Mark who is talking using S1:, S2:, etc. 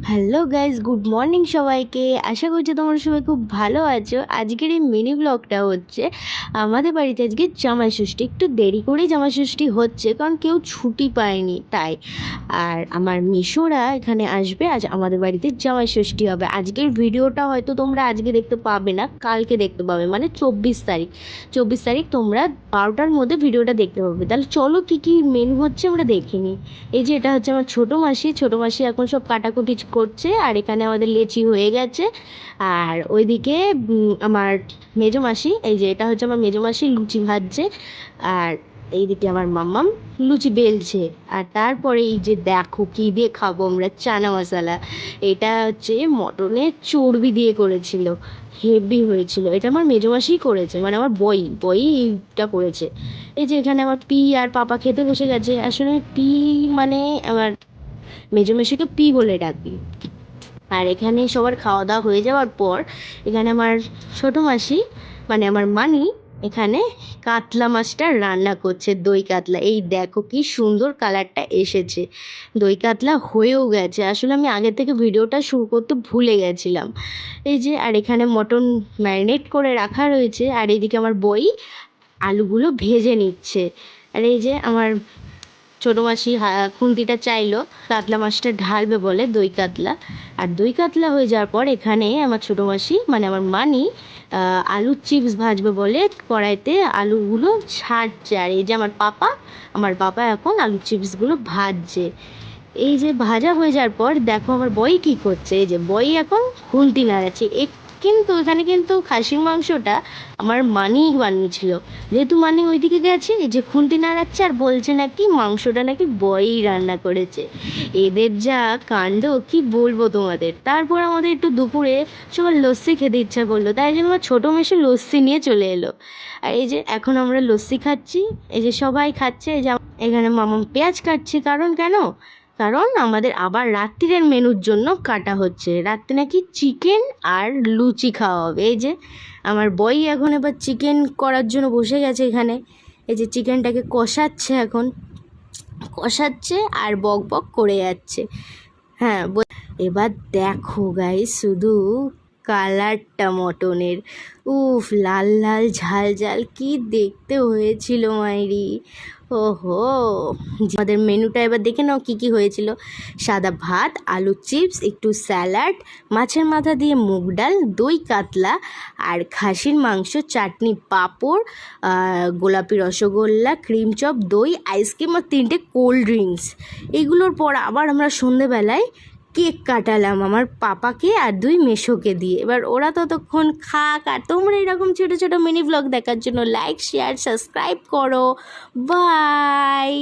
S1: Hello guys, good morning সবাইকে। আশা করছি তোমরা সবাই খুব ভালো আছো। আজকের এই মিনি ব্লগটা হচ্ছে আমাদের বাড়িতে আজকে জামাই ষষ্ঠী। একটু দেরি করেই জামাই ষষ্ঠী হচ্ছে, কারণ কেউ ছুটি পায়নি তাই। আর আমার মিশোরা এখানে আসবে, আজ আমাদের বাড়িতে জামাই ষষ্ঠী হবে। আজকের ভিডিওটা হয়তো তোমরা আজকে দেখতে পাবে না, কালকে দেখতে পাবে, মানে 24 তারিখ তোমরা 12টার মধ্যে ভিডিওটা দেখতে পাবে। তাহলে চলো কী কী মেনু হচ্ছে আমরা দেখে নিই। এই যে এটা হচ্ছে আমার ছোটো মাসি এখন সব কাটাকুটি করছে, আর এখানে আমাদের লেচি হয়ে গেছে। আর ওইদিকে আমার মেজো মাসি, এই যে এটা হচ্ছে আমার মেজো মাসি, লুচি ভাজছে। আর এইদিকে আমার মাম্মাম লুচি বেলছে। আর তারপরে এই যে দেখো কী দিয়ে খাবো আমরা, চানা মশলা। এটা হচ্ছে মটনের চর্বি দিয়ে করেছিল, হেভি হয়েছিল। এটা আমার মেজো মাসিই করেছে, মানে আমার বই এইটা করেছে। এই যে এখানে আমার পি আর পাপা খেতে বসে গেছে। আসলে পি মানে আমার মেজো মেশোকে পি বলে ডাকি। আর এখানে সবার খাওয়া দাওয়া হয়ে যাওয়ার পর এখানে আমার ছোটো মাসি, মানে আমার মানি, এখানে কাতলা মাছটা রান্না করছে, দই কাতলা। এই দেখো কি সুন্দর কালারটা এসেছে, দই কাতলা হয়েও গেছে। আসলে আমি আগে থেকে ভিডিওটা শুরু করতে ভুলে গেছিলাম। এই যে, আর এখানে মটন ম্যারিনেট করে রাখা রয়েছে। আর এইদিকে আমার বই আলুগুলো ভেজে নিচ্ছে। আর এই যে আমার ছোটো মাসি খুন্তিটা চাইলো কাতলা মাছটা ঢালবে বলে, দই কাতলা। আর দই কাতলা হয়ে যাওয়ার পর এখানে আমার ছোটো মাসি, মানে আমার মানি, আলুর চিপস ভাজবে বলে কড়াইতে আলুগুলো ছাড়ছে। আর এই যে আমার পাপা এখন আলুর চিপসগুলো ভাজছে। এই যে ভাজা হয়ে যাওয়ার পর দেখো আমার বই কী করছে। এই যে বই এখন খুন্তি নাড়াচ্ছে। কিন্তু এখানে কিন্তু খাসির মাংসটা আমার মানিই বানিয়েছিল, যেহেতু মানি ওইদিকে গেছে। এই যে খুন্তি নাড়াচ্ছে আর বলছে নাকি মাংসটা নাকি বয়ই রান্না করেছে। এদের যা কাণ্ড কি বলবো তোমাদের। তারপর আমাদের একটু দুপুরে সবার লস্যি খেতে ইচ্ছা করলো, তাই জন্য আমার ছোটো মেশো লস্যি নিয়ে চলে এলো। আর এই যে এখন আমরা লস্যি খাচ্ছি। এই যে সবাই খাচ্ছে। এই যে এখানে মামা পেঁয়াজ কাটছে, কারণ আমাদের আবার রাত্রিরের মেনুর জন্য কাটা হচ্ছে। রাত্রে নাকি চিকেন আর লুচি খাওয়া হবে। এই যে আমার বই এখন এবার চিকেন করার জন্য বসে গেছে এখানে। এই যে চিকেনটাকে কষাচ্ছে আর বক বক করে যাচ্ছে। হ্যাঁ, এবার দেখো গাইস শুধু কালারটা মটনের, উফ, লাল লাল ঝাল ঝাল, কি দেখতে হয়েছিল মাইরি। ওহো, আমাদের মেনুটা এবার দেখে নাও কী কী হয়েছিল। সাদা ভাত, আলু চিপস, একটু স্যালাড, মাছের মাথা দিয়ে মুগ ডাল, দই কাতলা, আর খাসির মাংস, চাটনি, পাঁপড়, গোলাপি রসগোল্লা, ক্রিম চপ, দই, আইসক্রিম আর 3টে কোল্ড ড্রিঙ্কস। এগুলোর পর আবার আমরা সন্ধেবেলায় কেক কাটালাম আমার পাপাকে আর 2 মেশোকে দিয়ে। এবার ওরা ততক্ষণ খাক। আর তোমরা এরকম ছোটো ছোটো মিনি ব্লগ দেখার জন্য লাইক, শেয়ার, সাবস্ক্রাইব করো। বাই।